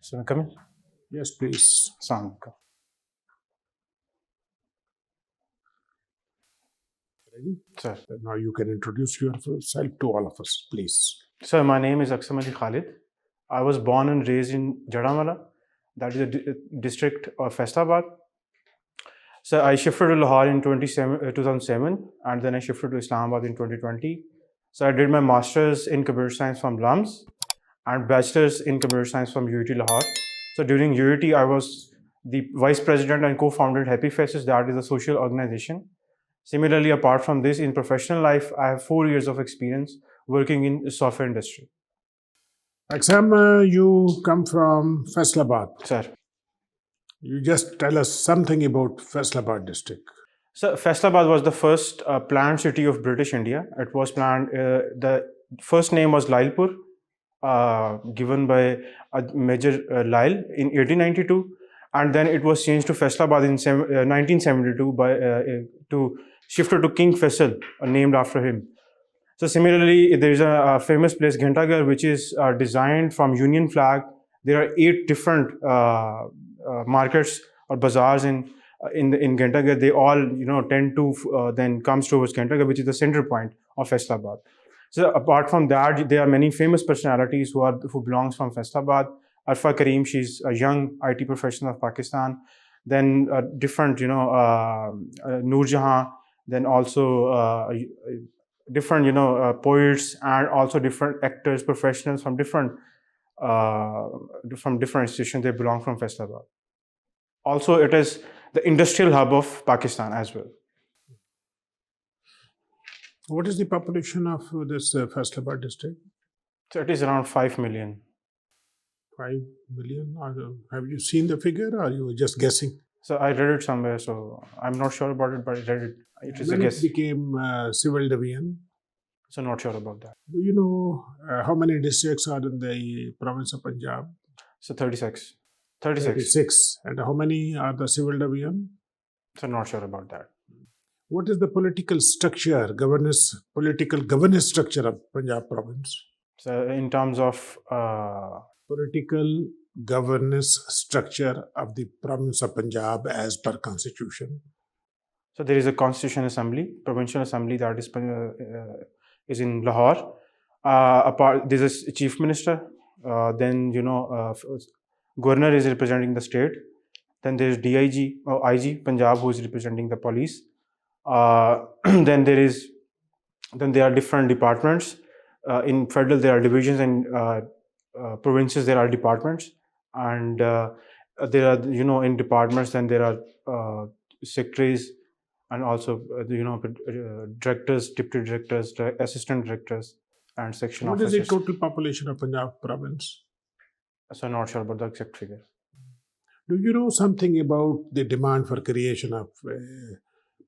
So, come in. Yes, please. Assalamu alaikum. Ready? Sir. Now you can introduce yourself to all of us, please. Sir, my name is Aksam Khalid. I was born and raised in Jadamala, that is a district of Islamabad. So I shifted to Lahore in 2007, and then I shifted to Islamabad in 2020. So I did my master's in computer science from LUMS and bachelor's in computer science from UIT Lahore. So during UIT, I was the vice president and co-founder at Happy Faces, that is a social organization. Similarly, apart from this, in professional life, I have 4 years of experience working in the software industry. Aksam, you come from Faisalabad. Sir. You just tell us something about Faisalabad district. So Faisalabad was the first planned city of British India. It was planned, the first name was Lailpur, given by Major Lyle in 1892. And then it was changed to Faisalabad in 1972 to shifted to King Faisal, named after him. So similarly, there is a famous place, Ghantaghar, which is designed from Union flag. There are 8 different markets or bazaars in Ghantaghar. They all tend to then comes towards Ghantaghar, which is the center point of Faisalabad. So apart from that, there are many famous personalities who belongs from Faisalabad. Arfa Karim, she's a young IT professional of Pakistan. Then different, Noor Jahan. Then also different, poets, and also different actors, professionals from different institutions. They belong from Faisalabad. Also, it is the industrial hub of Pakistan as well. What is the population of this Faisalabad district? So it is around 5 million. 5 million? Have you seen the figure, or are you just guessing? So I read it somewhere, so I'm not sure about it, but I read it. It is when a guess. It became civil division. So not sure about that. Do you know how many districts are in the province of Punjab? So 36. 36. And how many are the civil division? So not sure about that. What is the political structure, political governance structure of Punjab province? So in terms of political governance structure of the province of Punjab as per constitution. So there is a constitution assembly, provincial assembly, that is in Lahore. There's a chief minister. Then governor is representing the state. Then there's DIG or IG Punjab, who is representing the police. Then there are different departments. In federal, there are divisions, and provinces, there are departments. And there are, in departments, then there are secretaries, and also directors, deputy directors, assistant directors, and section officers. What is the total population of Punjab province? So not sure about the exact figure. Do you know something about the demand for creation of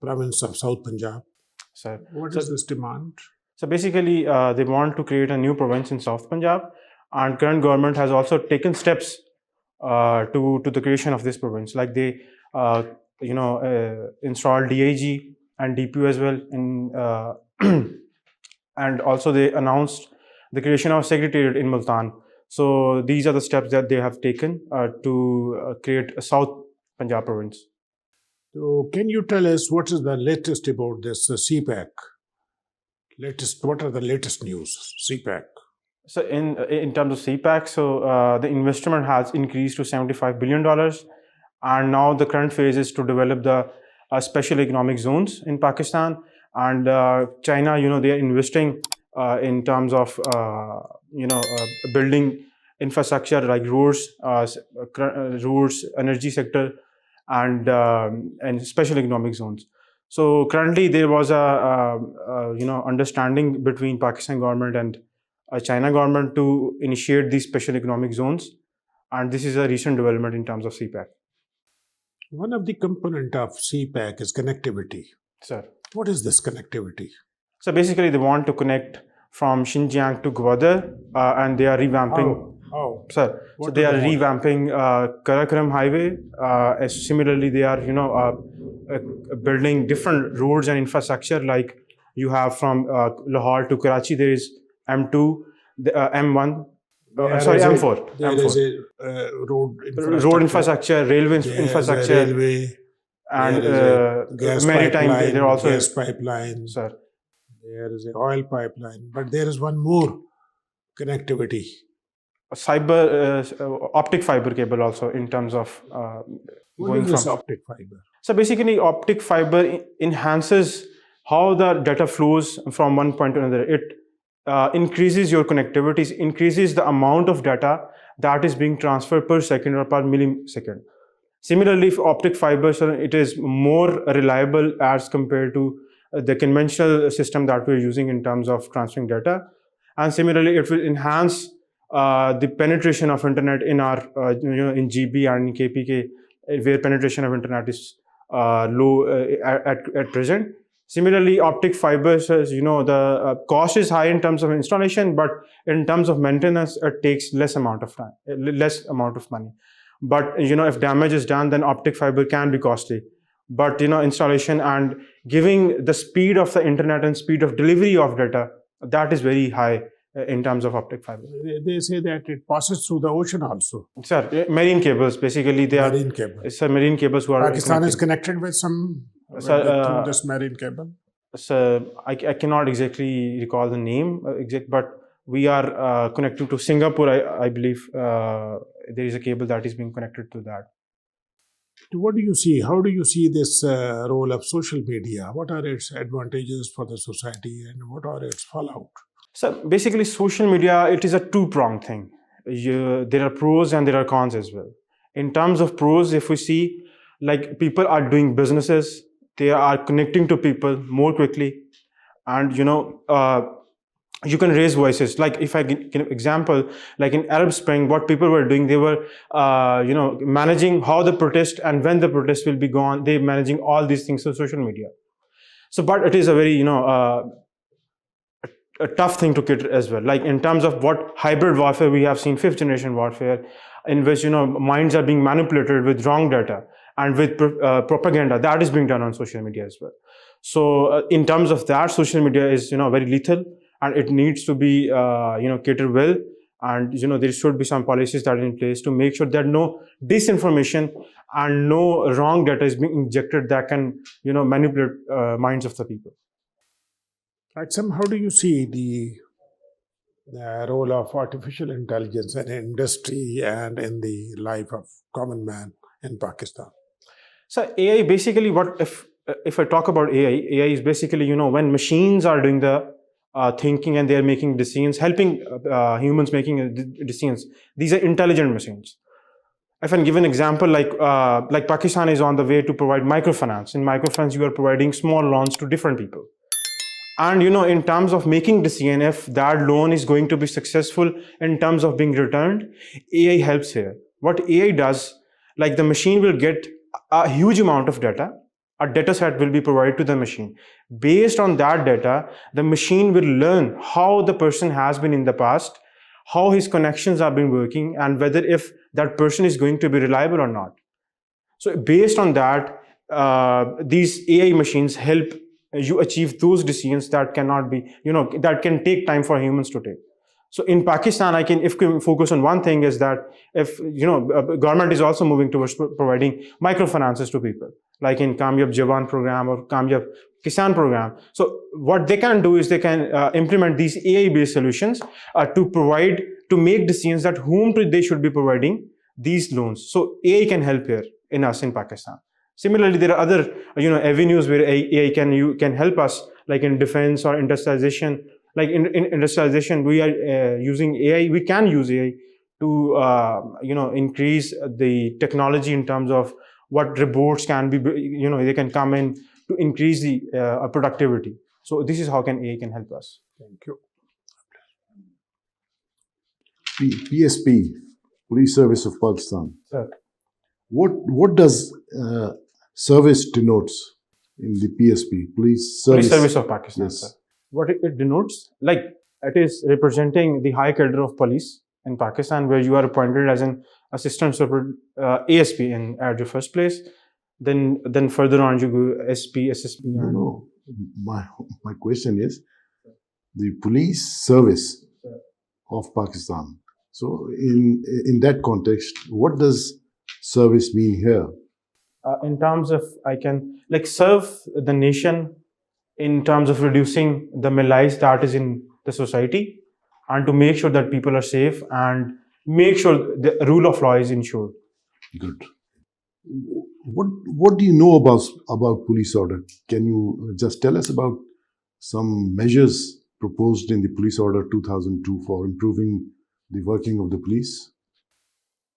province of South Punjab? Sir, what is this demand? So basically, they want to create a new province in South Punjab, and current government has also taken steps to the creation of this province. Like they installed DIG and DPU as well, and also they announced the creation of a secretariat in Multan. So these are the steps that they have taken to create a South Punjab province. So can you tell us what is the latest about this CPAC? What are the latest news, CPAC? So in terms of CPAC, so the investment has increased to $75 billion. And now the current phase is to develop the special economic zones in Pakistan. And China, they are investing in terms of, building infrastructure like roads, energy sector, and special economic zones. So currently there was a understanding between Pakistan government and China government to initiate these special economic zones. And this is a recent development in terms of CPAC. One of the component of CPAC is connectivity. Sir. What is this connectivity? So basically they want to connect from Xinjiang to Gwadar, and they are revamping. Sir. So they are revamping Karakoram highway. Similarly, they are building different roads and infrastructure. Like you have from Lahore to Karachi, there is M2, M1, Sorry, M4. There M4. is a Road infrastructure, railway there is a infrastructure, railway, and there is a gas maritime. pipeline, There are also gas pipeline, sir. there is an oil pipeline, but there is one more connectivity. Cyber optic fiber cable also in terms of What going is this from. optic fiber? So basically, optic fiber enhances how the data flows from one point to another. It increases your connectivities, increases the amount of data that is being transferred per second or per millisecond. Similarly, for optic fiber, so it is more reliable as compared to the conventional system that we're using in terms of transferring data. And similarly, it will enhance the penetration of internet in our, in GB and in KPK, where penetration of internet is low at present. Similarly, optic fibers, the cost is high in terms of installation, but in terms of maintenance, it takes less amount of time, less amount of money. But if damage is done, then optic fiber can be costly. But installation and giving the speed of the internet and speed of delivery of data, that is very high in terms of optic fiber. They say that it passes through the ocean also. Sir, marine cables, basically they are Marine cable. Sir, marine cables who are Pakistan is connected with some through this marine cable. So I cannot exactly recall the name but we are connected to Singapore. I believe there is a cable that is being connected to that. What do you see? How do you see this role of social media? What are its advantages for the society and what are its fallout? So basically, social media, it is a two-pronged thing. There are pros and there are cons as well. In terms of pros, if we see, like people are doing businesses, they are connecting to people more quickly, and you can raise voices. Like if I give an example, like in Arab Spring, what people were doing, they were managing how the protest and when the protest will be gone. They're managing all these things through social media. So, but it is a very a tough thing to get as well. Like in terms of what hybrid warfare we have seen, fifth generation warfare, in which minds are being manipulated with wrong data and with propaganda that is being done on social media as well. So in terms of that, social media is very lethal, and it needs to be catered well. And there should be some policies that are in place to make sure that no disinformation and no wrong data is being injected that can manipulate minds of the people. Aksam, how do you see the role of artificial intelligence in industry and in the life of common man in Pakistan? So AI, basically, what if I talk about AI is basically when machines are doing the thinking and they are making decisions, helping humans making decisions. These are intelligent machines. If I give an example, like Pakistan is on the way to provide microfinance. In microfinance, you are providing small loans to different people. And in terms of making decision, if that loan is going to be successful in terms of being returned, AI helps here. What AI does, like the machine will get a huge amount of data. A data set will be provided to the machine. Based on that data, the machine will learn how the person has been in the past, how his connections have been working, and whether if that person is going to be reliable or not. So based on that, these AI machines help you achieve those decisions that cannot be, that can take time for humans to take. So in Pakistan, if we focus on one thing, is that if government is also moving towards providing microfinances to people, like in Kamyab Jawan program or Kamyab Kisan program. So what they can do is they can implement these AI-based solutions to make decisions that whom they should be providing these loans. So AI can help here in Pakistan. Similarly, there are other avenues where AI can help us, like in defense or industrialization. Like in industrialization, we are using AI. We can use AI to increase the technology in terms of what robots can be. They can come in to increase the productivity. So this is how AI can help us. Thank you. PSP, Police Service of Pakistan. Sir. What does service denotes in the PSP, Police Service of Pakistan. Yes. Sir. What it denotes, like it is representing the high cadre of police in Pakistan, where you are appointed as an assistant super ASP at your first place. Then further on you go SP, SSP. No. My question is the police service of Pakistan. So in that context, what does service mean here? In terms of, I can like serve the nation in terms of reducing the malaise that is in the society, and to make sure that people are safe and make sure the rule of law is ensured. Good. What do you know about police order? Can you just tell us about some measures proposed in the police order 2002 for improving the working of the police?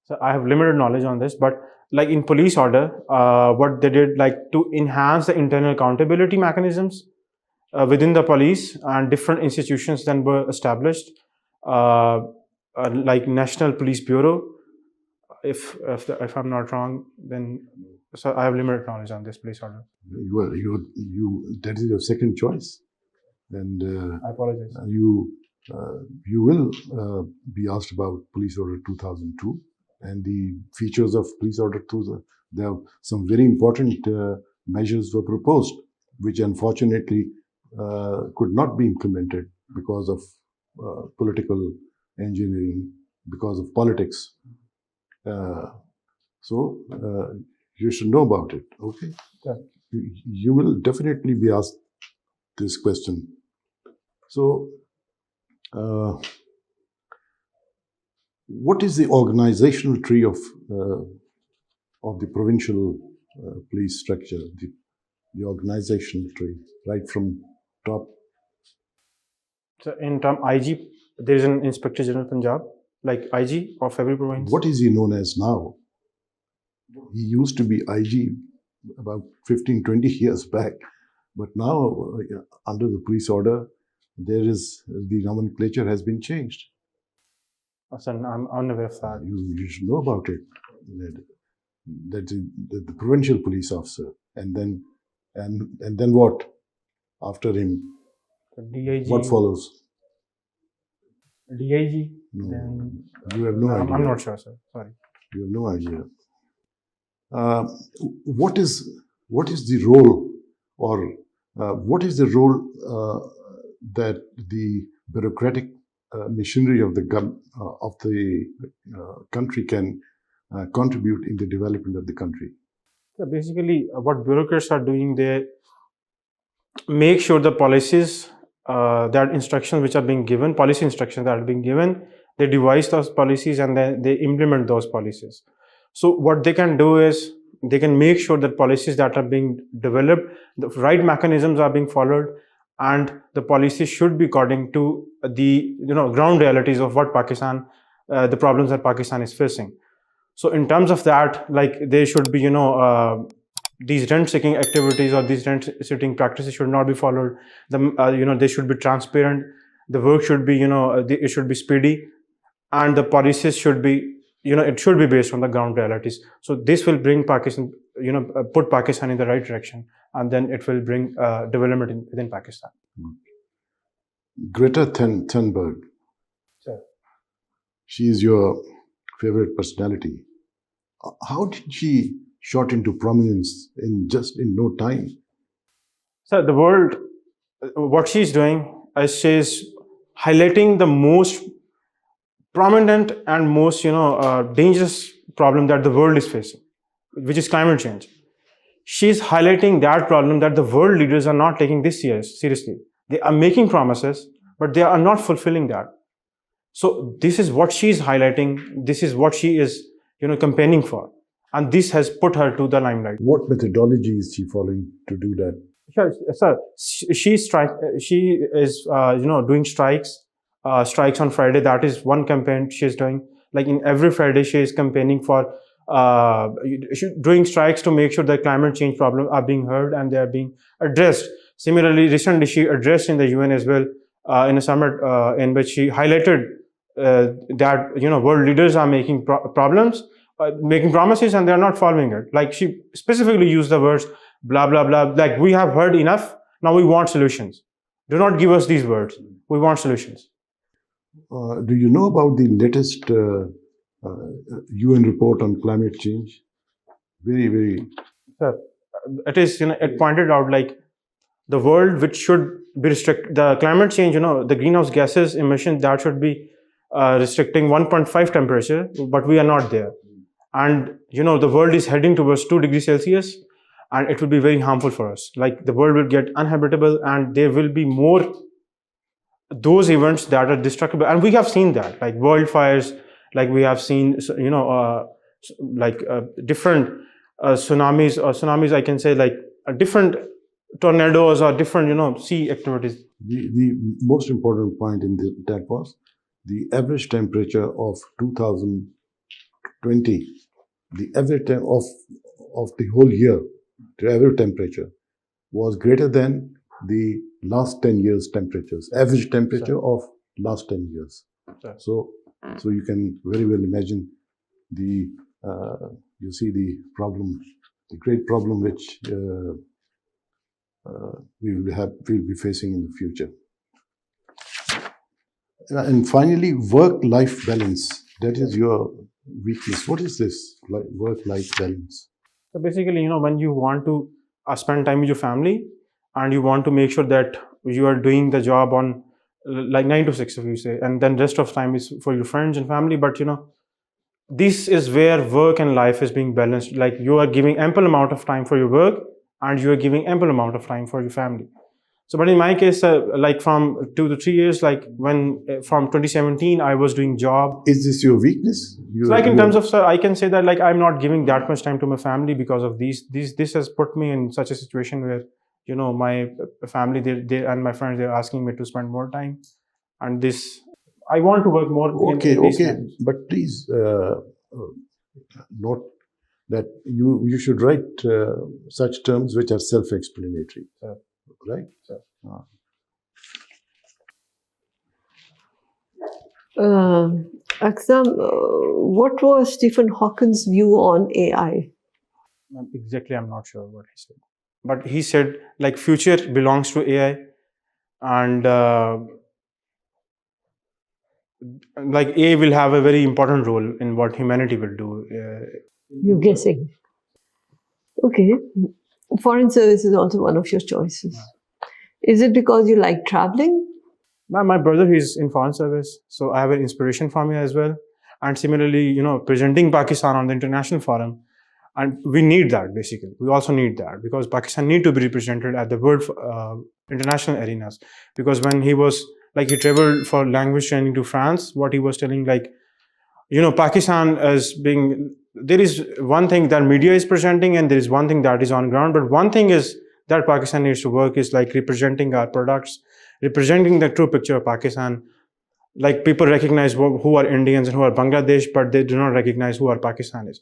So I have limited knowledge on this, but like in police order, what they did, like to enhance the internal accountability mechanisms within the police, and different institutions then were established, like National Police Bureau. If I'm not wrong, then so I have limited knowledge on this police order. You that is your second choice, and I apologize. you will be asked about police order 2002 and the features of police order 2000. There are some very important measures were proposed, which unfortunately could not be implemented because of political engineering, because of politics. So you should know about it. Okay, Yeah. You will definitely be asked this question. So, what is the organizational tree of the provincial police structure? The organizational tree, right from top. So in term IG, there is an Inspector General Punjab, like IG of every province. What is he known as now? He used to be IG about 15, 20 years back. But now, under the police order, the nomenclature has been changed. Son, I'm unaware of that. You should know about it. That the provincial police officer, and then what? After him, DIG. what follows? DIG. No, Then you have no idea. I'm not sure, sir. Sorry. You have no idea. What is the role, or what is the role that the bureaucratic machinery of the country can contribute in the development of the country? So basically, what bureaucrats are doing, they make sure the policies, that instructions which are being given, policy instructions that are being given, they devise those policies and then they implement those policies. So what they can do is they can make sure that policies that are being developed, the right mechanisms are being followed, and the policies should be according to the ground realities of what Pakistan, the problems that Pakistan is facing. So in terms of that, like there should be these rent-seeking activities or these rent-seeking practices should not be followed. They should be transparent. The work should be it should be speedy, and the policies should be it should be based on the ground realities. So this will bring Pakistan, put Pakistan in the right direction, and then it will bring development within Pakistan. Greta Thunberg. Sir. She is your favorite personality. How did she shot into prominence in no time? So the world, what she's doing is she's highlighting the most prominent and most dangerous problem that the world is facing, which is climate change. She's highlighting that problem that the world leaders are not taking this seriously. They are making promises, but they are not fulfilling that. So this is what she's highlighting. This is what she is campaigning for, and this has put her to the limelight. What methodology is she following to do that? Sir, she is doing strikes. Strikes on Friday. That is one campaign she is doing. Like in every Friday, she is campaigning for doing strikes to make sure that climate change problems are being heard and they are being addressed. Similarly, recently she addressed in the UN as well in a summit in which she highlighted that world leaders are making making promises and they are not following it. Like she specifically used the words blah blah blah. Like we have heard enough. Now we want solutions. Do not give us these words. We want solutions. Do you know about the latest UN report on climate change? Very, very. Sir, it is, it pointed out like the world which should be the climate change, the greenhouse gases emission that should be restricting 1.5 temperature, but we are not there. And the world is heading towards 2 degrees Celsius, and it will be very harmful for us. Like the world will get uninhabitable, and there will be more those events that are destructible. And we have seen that, like wildfires, like we have seen, different tsunamis, I can say, like different tornadoes or different, sea activities. The most important point in that was the average temperature of 2020, the average time of the whole year, the average temperature was greater than the last 10 years temperatures, average temperature of last 10 years. So you can very well imagine the problem, the great problem which we'll be facing in the future. And finally, work-life balance. That is your weakness. What is this work-life balance? So basically, when you want to spend time with your family, and you want to make sure that you are doing the job on like 9 to 6, if you say, and then rest of time is for your friends and family. But this is where work and life is being balanced. Like you are giving ample amount of time for your work, and you are giving ample amount of time for your family. So, but in my case, like from 2 to 3 years, like when from 2017, I was doing job. Is this your weakness? So like in terms of, I can say that like I'm not giving that much time to my family because of these. This has put me in such a situation where my family, they and my friends, they're asking me to spend more time, and this I want to work more. Okay, but please note that you should write such terms which are self-explanatory, right? Aksam, what was Stephen Hawking's view on AI? Exactly, I'm not sure what he said. But he said, like, future belongs to AI, and like AI will have a very important role in what humanity will do. You're guessing. Okay. Foreign service is also one of your choices. Is it because you like traveling? My brother, he's in foreign service, so I have an inspiration from him as well. And similarly, presenting Pakistan on the international forum. And we need that, basically. We also need that because Pakistan need to be represented at the world international arenas. Because when he was, like, he traveled for language training to France, what he was telling, like, Pakistan as being, there is one thing that media is presenting and there is one thing that is on ground. But one thing is that Pakistan needs to work is like representing our products, representing the true picture of Pakistan. Like people recognize who are Indians and who are Bangladesh, but they do not recognize who are Pakistanis.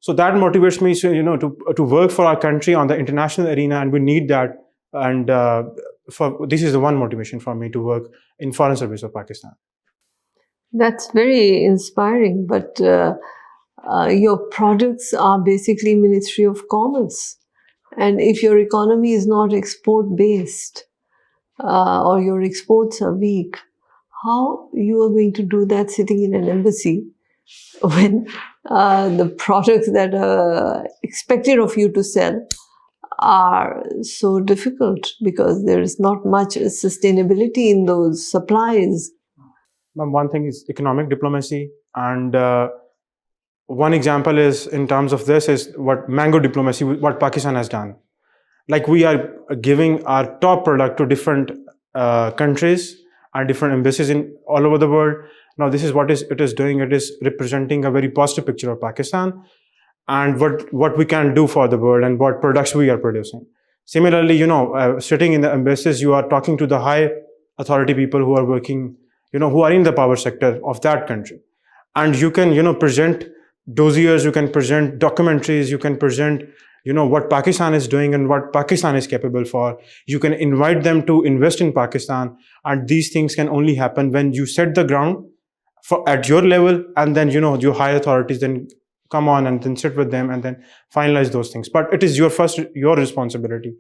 So that motivates me, to work for our country on the international arena, and we need that. And this is the one motivation for me to work in foreign service of Pakistan. That's very inspiring, but your products are basically Ministry of Commerce. And if your economy is not export-based or your exports are weak, how you are going to do that sitting in an embassy when the products that are expected of you to sell are so difficult because there is not much sustainability in those supplies? One thing is economic diplomacy, and one example is in terms of this is what mango diplomacy, what Pakistan has done. Like we are giving our top product to different countries and different embassies in all over the world. Now this is what it is doing. It is representing a very positive picture of Pakistan and what we can do for the world and what products we are producing. Similarly, sitting in the embassies, you are talking to the high authority people who are working, who are in the power sector of that country. And you can, present dossiers, you can present documentaries, you can present, what Pakistan is doing and what Pakistan is capable for. You can invite them to invest in Pakistan. And these things can only happen when you set the ground at your level, and then, your higher authorities then come on and then sit with them and then finalize those things. But it is your responsibility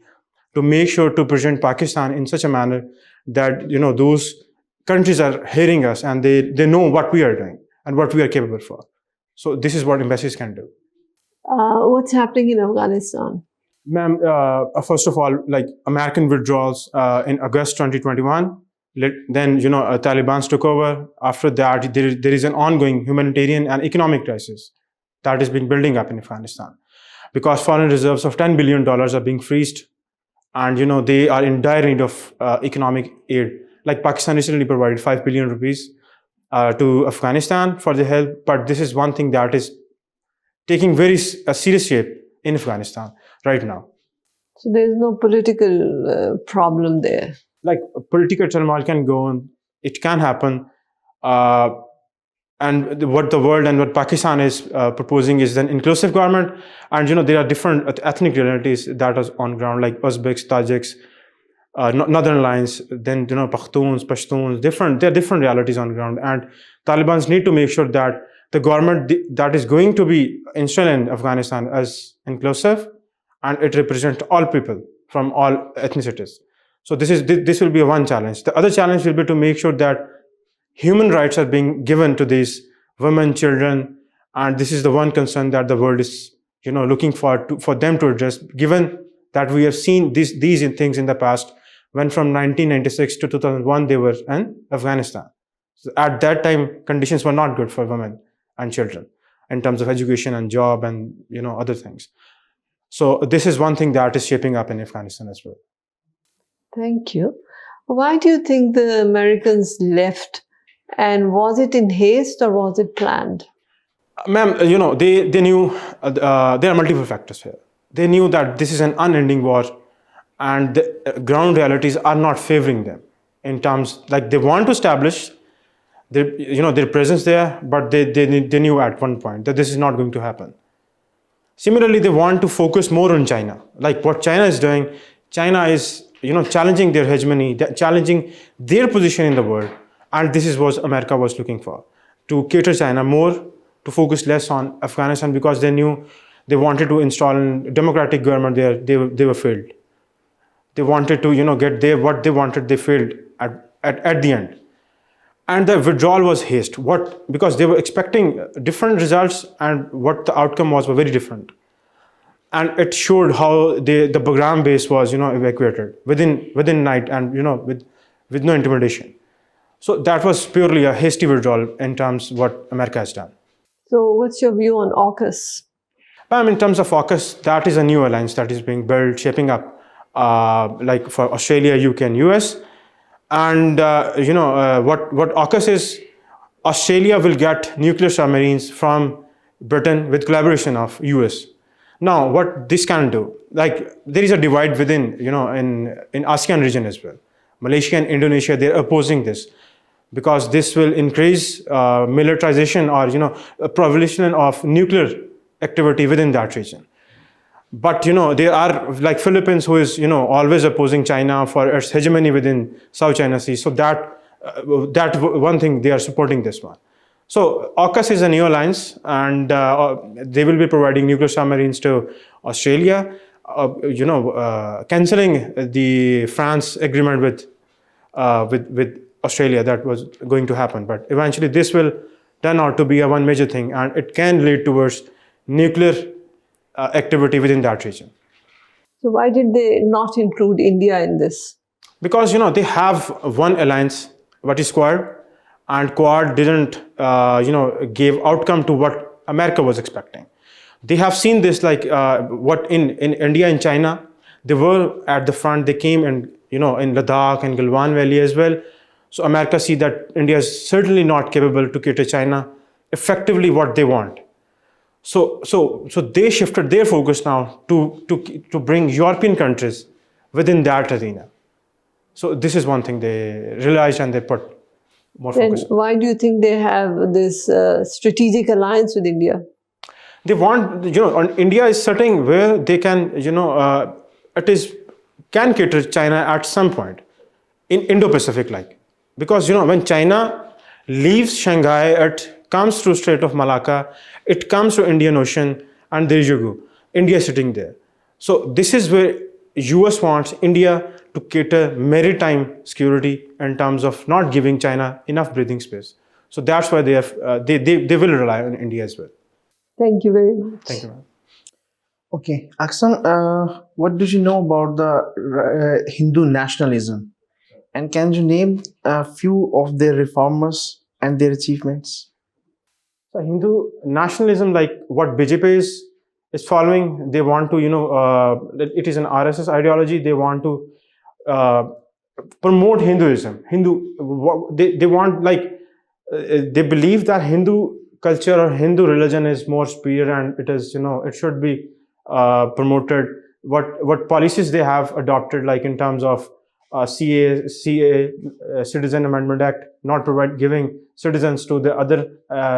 to make sure to present Pakistan in such a manner that, those countries are hearing us and they know what we are doing and what we are capable for. So this is what embassies can do. What's happening in Afghanistan? Ma'am, first of all, like American withdrawals in August 2021, Then, Taliban took over. After that, there is an ongoing humanitarian and economic crisis that is being building up in Afghanistan, because foreign reserves of $10 billion are being freezed, and they are in dire need of economic aid. Like Pakistan recently provided 5 billion rupees to Afghanistan for the help, but this is one thing that is taking very serious shape in Afghanistan right now. So there is no political problem there. Like political turmoil can go on, it can happen, and what the world and what Pakistan is proposing is an inclusive government, and there are different ethnic realities that are on ground, like Uzbeks, Tajiks, Northern Alliance, then Pakhtuns, Pashtuns, there are different realities on ground, and Taliban's need to make sure that the government that is going to be installed in Afghanistan is inclusive, and it represents all people from all ethnicities. So this will be one challenge. The other challenge will be to make sure that human rights are being given to these women, children, and this is the one concern that the world is looking for them to address, given that we have seen these things in the past, when from 1996 to 2001 they were in Afghanistan. So at that time, conditions were not good for women and children in terms of education and job and other things. So this is one thing that is shaping up in Afghanistan as well. Thank you. Why do you think the Americans left? And was it in haste or was it planned? Ma'am, they knew there are multiple factors here. They knew that this is an unending war, and the ground realities are not favoring them in terms, like, they want to establish their presence there, but they knew at one point that this is not going to happen. Similarly, they want to focus more on China. Like what China is doing, China is challenging their hegemony, challenging their position in the world, and this is what America was looking for, to cater China more, to focus less on Afghanistan, because they knew they wanted to install a democratic government there. They were failed. They wanted to get what they wanted. They failed at the end, and the withdrawal was haste. Because they were expecting different results, and what the outcome was were very different. And it showed how the program base was evacuated within night, and with no intimidation. So that was purely a hasty withdrawal in terms of what America has done. So what's your view on AUKUS? In terms of AUKUS, that is a new alliance that is being built, shaping up, like for Australia, UK, and US. And what AUKUS is, Australia will get nuclear submarines from Britain with collaboration of US. Now, what this can do, like, there is a divide within, in ASEAN region as well. Malaysia and Indonesia, they're opposing this, because this will increase militarization or a proliferation of nuclear activity within that region. But there are, like, Philippines, who is always opposing China for its hegemony within South China Sea. So that one thing, they are supporting this one. So AUKUS is a new alliance, and they will be providing nuclear submarines to Australia, cancelling the France agreement with Australia that was going to happen. But eventually this will turn out to be a one major thing, and it can lead towards nuclear activity within that region. So why did they not include India in this? Because they have one alliance, what is Quad, and Quad didn't gave outcome to what America was expecting. They have seen this, like what in India and China, they were at the front. They came and in Ladakh and Galwan Valley as well. So America see that India is certainly not capable to cater China effectively what they want. So they shifted their focus now to bring European countries within that arena. So this is one thing they realized, and they put more Then focus. why do you think they have this strategic alliance with India? They want, India is sitting where they can, can cater China at some point in Indo-Pacific, like, because when China leaves Shanghai, it comes through Strait of Malacca, it comes to Indian Ocean, and there you go. India is sitting there. So this is where US wants India to cater maritime security in terms of not giving China enough breathing space. So that's why they will rely on India as well. Thank you very much. Thank you, ma'am. Okay, Aksam, what do you know about the Hindu nationalism? And can you name a few of their reformers and their achievements? So Hindu nationalism, like what BJP is following, they want to, it is an RSS ideology. They want to promote Hinduism. They want, like, they believe that Hindu culture or Hindu religion is more superior, and it is, it should be promoted. What policies they have adopted, like in terms of CA, Citizen Amendment Act, not giving citizens to the other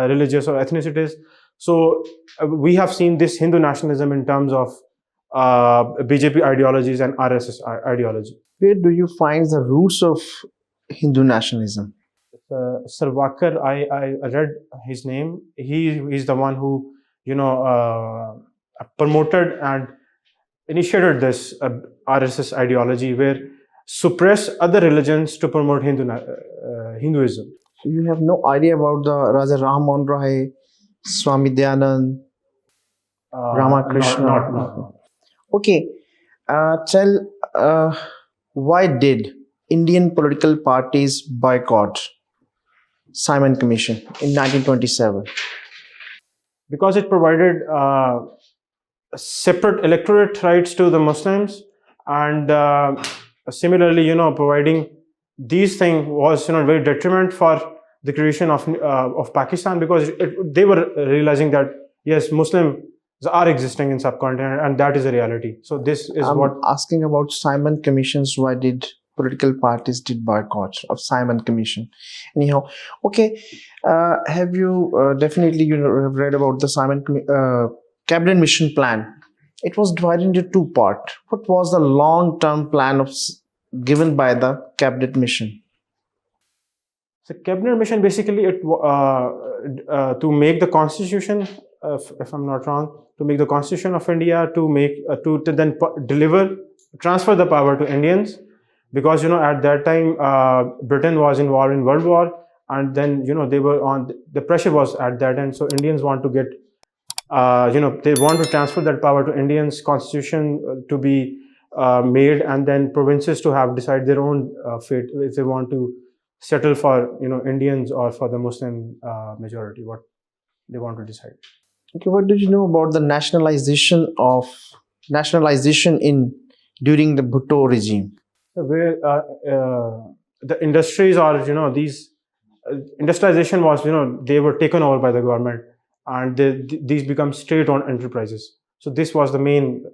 religious or ethnicities. So we have seen this Hindu nationalism in terms of BJP ideologies and RSS ideology. Where do you find the roots of Hindu nationalism? Sarwakar, I read his name. He is the one who, promoted and initiated this RSS ideology, where suppress other religions to promote Hinduism. So you have no idea about the Raja Ram Mohan Rai, Swami Dayanand, Ramakrishna? No. Okay, tell why did Indian political parties boycott Simon Commission in 1927? Because it provided separate electorate rights to the Muslims, and similarly, providing these things was, very detriment for the creation of Pakistan, because they were realizing that yes, Muslims are existing in subcontinent, and that is a reality. So this is I'm what asking about Simon Commissions. Why did political parties did boycott of Simon Commission? Anyhow, okay. Have you definitely have read about the Simon Cabinet Mission Plan? It was divided into two parts. What was the long-term plan given by the Cabinet Mission? So cabinet mission, basically it to make the constitution, if I'm not wrong, to make the constitution of India, to then transfer the power to Indians, because at that time Britain was involved in World War, and then they were on the pressure was at that end. So Indians want to get they want to transfer that power to Indians, constitution to be made, and then provinces to have decide their own fate if they want to settle for Indians or for the Muslim majority, what they want to decide. Okay, what did you know about the nationalization in during the Bhutto regime? Where the industries or these industrialization was they were taken over by the government, and these become state-owned enterprises. So this was the main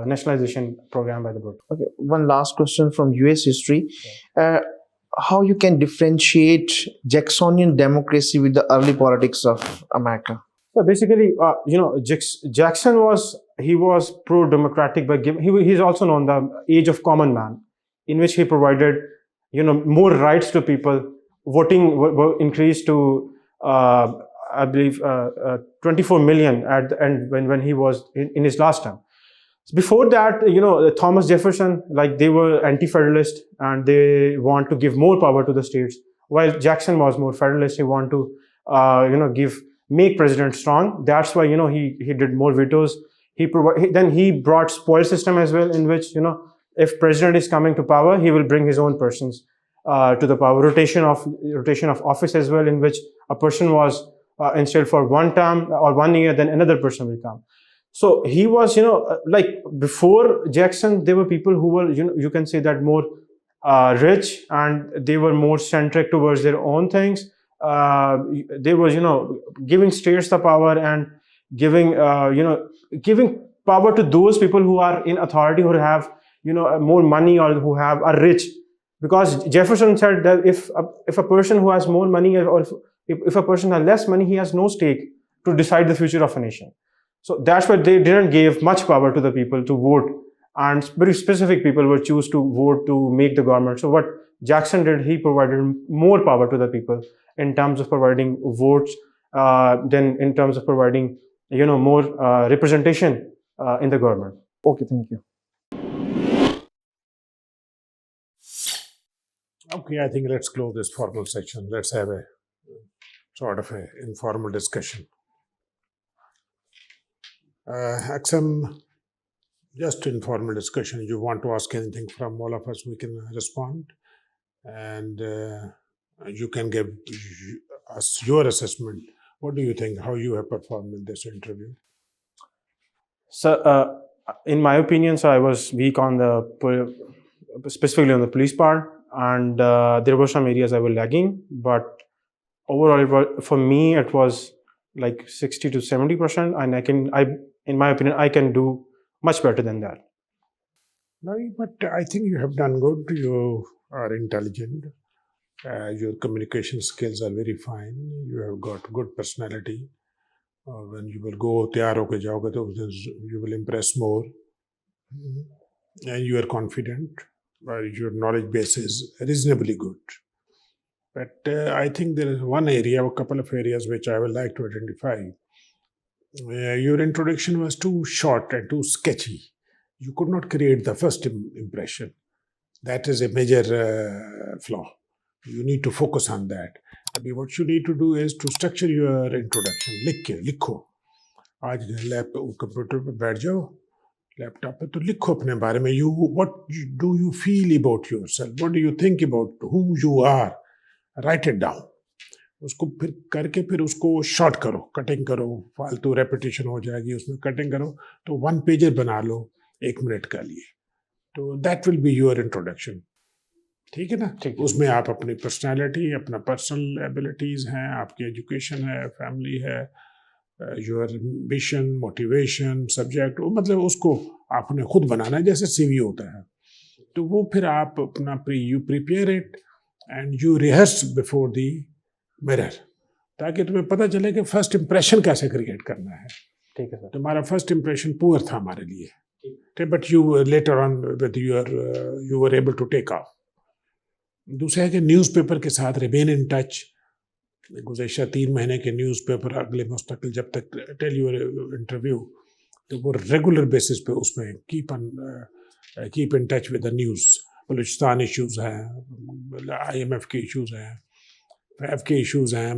nationalization program by the Bhutto. Okay, one last question from US history. How you can differentiate Jacksonian democracy with the early politics of America? So basically, Jackson was pro-democratic, but he's also known the age of common man, in which he provided more rights to people. Voting were increased to I believe 24 million at the end when he was in his last term. Before that, Thomas Jefferson, like, they were anti-federalist and they want to give more power to the states, while Jackson was more federalist. He want to make president strong. That's why he did more vetoes. Then he brought spoil system as well, in which if president is coming to power, he will bring his own persons to the power. Rotation of office as well, in which a person was installed for one term or 1 year, then another person will come. So he was, like before Jackson, there were people who were, you can say that more rich, and they were more centric towards their own things. They was, giving states the power and giving power to those people who are in authority, who have, more money or who are rich. Because Jefferson said that if a person who has more money, or if a person has less money, he has no stake to decide the future of a nation. So that's why they didn't give much power to the people to vote, and very specific people were choose to vote to make the government. So what Jackson did, he provided more power to the people in terms of providing votes, then in terms of providing more representation in the government. Okay, thank you. Okay, I think let's close this formal section. Let's have a sort of an informal discussion. Aksam, just informal discussion. You want to ask anything from all of us, we can respond. and you can give us your assessment. What do you think? How you have performed in this interview? So, in my opinion, so I was weak on specifically on the police part, and there were some areas I was lagging. But overall, for me, it was like 60 to 70%, and in my opinion, I can do much better than that. No, but I think you have done good. You are intelligent. Your communication skills are very fine. You have got good personality. When you will go, तैयार होके जाओगे तो उस दिन you will impress more. And you are confident. Your knowledge base is reasonably good. But I think there is one area, a couple of areas which I would like to identify. Your introduction was too short and too sketchy. You could not create the first impression. That is a major flaw. You need to focus on that. What you need to do is to structure your introduction. लिखो. आज computer पे बैठ जाओ, laptop पे तो लिखो अपने बारे में. What do you feel about yourself? What do you think about who you are? Write it down. उसको फिर करके फिर उसको शॉर्ट करो, कटिंग करो, फालतू रेपिटेशन हो जाएगी, उसमें कटिंग करो, तो 1 पेजर बना लो 1 मिनट का लिए. तो that will be your introduction. ठीक है ना? उसमें आप अपनी पर्सनालिटी, अपना पर्सनल एबिलिटीज़ हैं, आपकी एजुकेशन है, फैमिली है, योर एम्बिशन, मोटिवेशन, सब्जेक्ट, मतलब उसको आपने खुद बनाना है जैसे सीवी होता है. तो वो फिर आप अपना you prepare it and you rehearse before the mirror, ताकि तुम्हें पता चले कि फर्स्ट इंप्रेशन कैसे क्रिएट करना है. ठीक है सर. तुम्हारा फर्स्ट इंप्रेशन पुअर था हमारे लिए, but you later on with you were able to take off. दूसरा है कि न्यूज़पेपर के साथ रिमेन इन टच. गुज़श्ता 3 महीने के न्यूज़पेपर अगले मुस्तकिल जब तक टेल यूर इंटरव्यू, तो वो रेगुलर बेसिस पे उसमें keep in touch with the news. Balochistan issues हैं, IMF के इश्यूज़ हैं, FAF के इश्यूज़ हैं,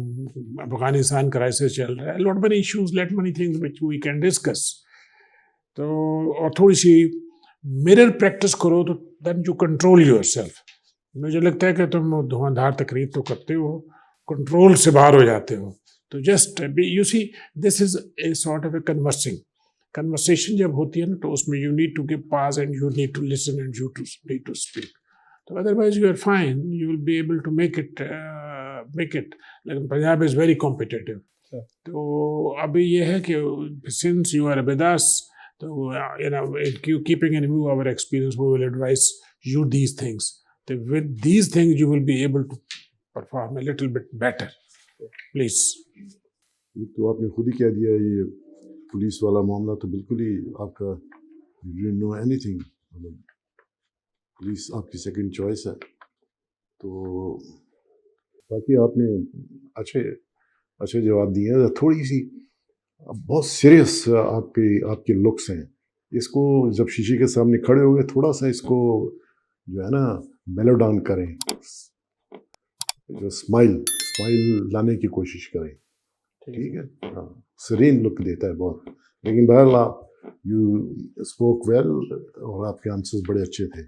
अफगानिस्तान क्राइसिस चल रहा है, lot money issues, let money things which we can discuss. तो और थोड़ी सी मिरर प्रैक्टिस करो तो देन यू कंट्रोल योरसेल्फ. मुझे लगता है कि तुम धुआंधार तकरीर तो करते हो, कंट्रोल से बाहर हो जाते हो. तो just you see this is a sort of a conversation जब होती है ना, तो उसमें you need to give pause and you need to listen and you need to speak. तो otherwise you are fine, you will be able to make it. लेकिन Punjab is very competitive. तो अभी ये है कि since you are with us, तो you know keeping in view our experience, we will advise you these things. So with these things you will be able to perform a little bit better. Please. ये तो आपने खुद ही कह दिया, ये police वाला मामला तो बिल्कुल ही आपका, you didn't know anything. Police आपकी सेकंड चॉइस है. तो बाकी आपने अच्छे जवाब दिए हैं. थोड़ी सी बहुत सीरियस आपके लुक्स हैं. इसको जब शीशे के सामने खड़े हो गए, थोड़ा सा इसको जो है ना मेलो डाउन करें, जो स्माइल लाने की कोशिश करें. ठीक है? हाँ, सरीन लुक देता है बहुत. लेकिन बहरहाल यू स्पोक वेल और आपके आंसर्स बड़े अच्छे थे.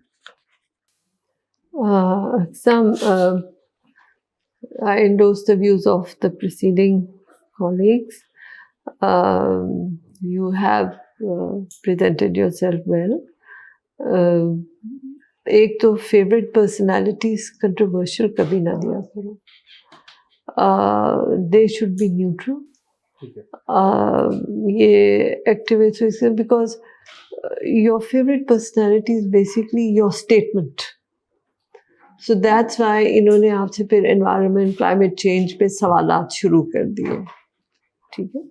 I endorse the views of the preceding colleagues. You have presented yourself well. एक तो फेवरेट पर्सनालिटीज कंट्रोवर्शियल कभी ना दिया करो. They should be neutral. ये activist, because your favourite personality is basically your statement. So that's why इन्होंने आपसे फिर एनवायरनमेंट, क्लाइमेट चेंज पे सवालात शुरू कर दिए. ठीक है?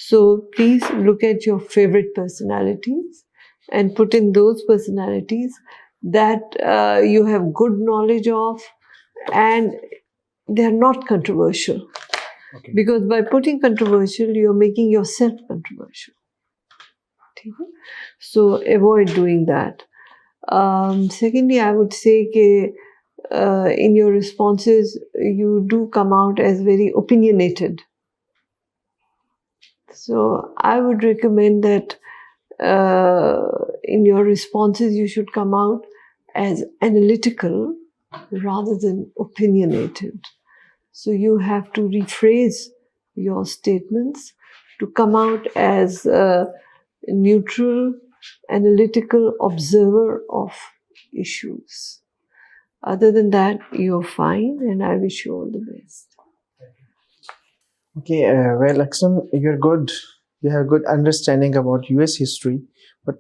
So please look at your favourite personalities and put in those personalities that you have good knowledge of and they are not controversial. Okay. Because by putting controversial, you are making yourself controversial. Okay? So avoid doing that. Secondly, I would say that in your responses, you do come out as very opinionated. So I would recommend that in your responses you should come out as analytical rather than opinionated. So you have to rephrase your statements to come out as a neutral, analytical observer of issues. Other than that, you're fine, and I wish you all the best. Okay, well, Aksam, you're good. You have good understanding about US history, but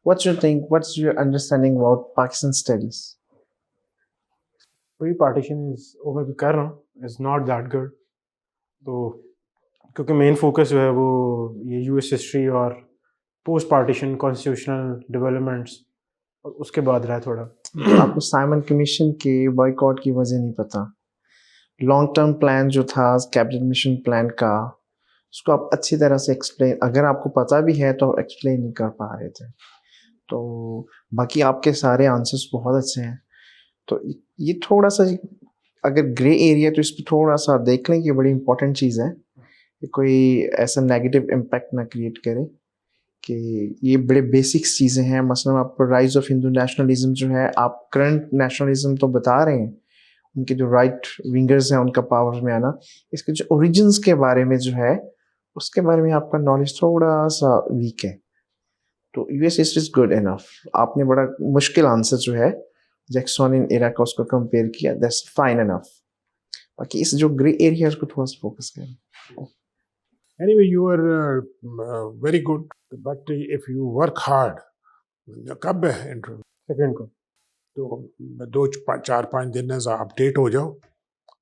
what's your understanding about Pakistan studies? Pre-partition is वो मैं भी कर रहा हूँ is not that good. तो क्योंकि main focus जो है वो ये यूएस हिस्ट्री और पोस्ट पार्टीशन कॉन्स्टिट्यूशनल डेवलपमेंट्स और उसके बाद रहा है थोड़ा. आपको साइमन कमीशन के बॉयकॉट की वजह नहीं पता. लॉन्ग टर्म प्लान जो था कैबिनेट मिशन प्लान का, उसको आप अच्छी तरह से एक्सप्लेन, अगर आपको पता भी है तो एक्सप्लेन नहीं कर पा रहे थे. तो बाकी आपके सारे आंसर्स बहुत अच्छे हैं. तो ये थोड़ा सा अगर ग्रे एरिया तो इस पर थोड़ा सा देख लें कि बड़ी इंपॉर्टेंट चीज़ है कि कोई ऐसा नेगेटिव इम्पैक्ट ना क्रिएट करे कि ये बड़े बेसिक्स चीज़ें हैं. मसलन आप राइज ऑफ हिंदू नेशनलिज्म जो है, आप करंट नेशनलिज्म तो बता रहे हैं, उनके जो राइट विंगर्स हैं उनका पावर में आना, इसके जो ओरिजिन्स के बारे में जो है उसके बारे में आपका नॉलेज थोड़ा सा वीक है. तो US history is good enough. आपने बड़ा मुश्किल आंसर जो है जैक्सोनियन एरा का उसको कंपेयर किया, दैट्स फाइन इनफ. बाकी इस जो ग्रे एरिया उसको थोड़ा सा फोकस करें. Anyway, you are very good, but if you work hard, कब है इंटरव्यू? सेकंड को तो 2-4-5 दिन में अपडेट हो जाओ,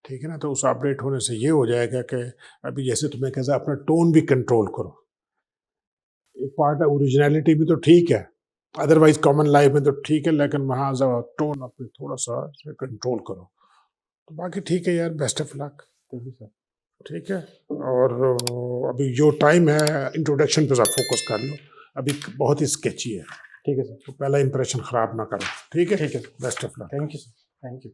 ठीक है ना. तो उस अपडेट होने से ये हो जाएगा कि अभी जैसे तुम्हें कैसा अपना टोन भी कंट्रोल करो. एक पार्ट है ओरिजिनलिटी भी तो ठीक है, अदरवाइज कॉमन लाइफ में तो ठीक है, लेकिन वहाँ टोन अपने थोड़ा सा कंट्रोल करो. तो बाकी ठीक है यार, best of luck. Thank you sir. ठीक है. और अभी जो टाइम है इंट्रोडक्शन पे सब फोकस कर लो, अभी बहुत ही स्केची है. ठीक है सर. तो पहला इंप्रेशन खराब ना करो. ठीक है. ठीक है. Best of luck. Thank you sir. Thank you.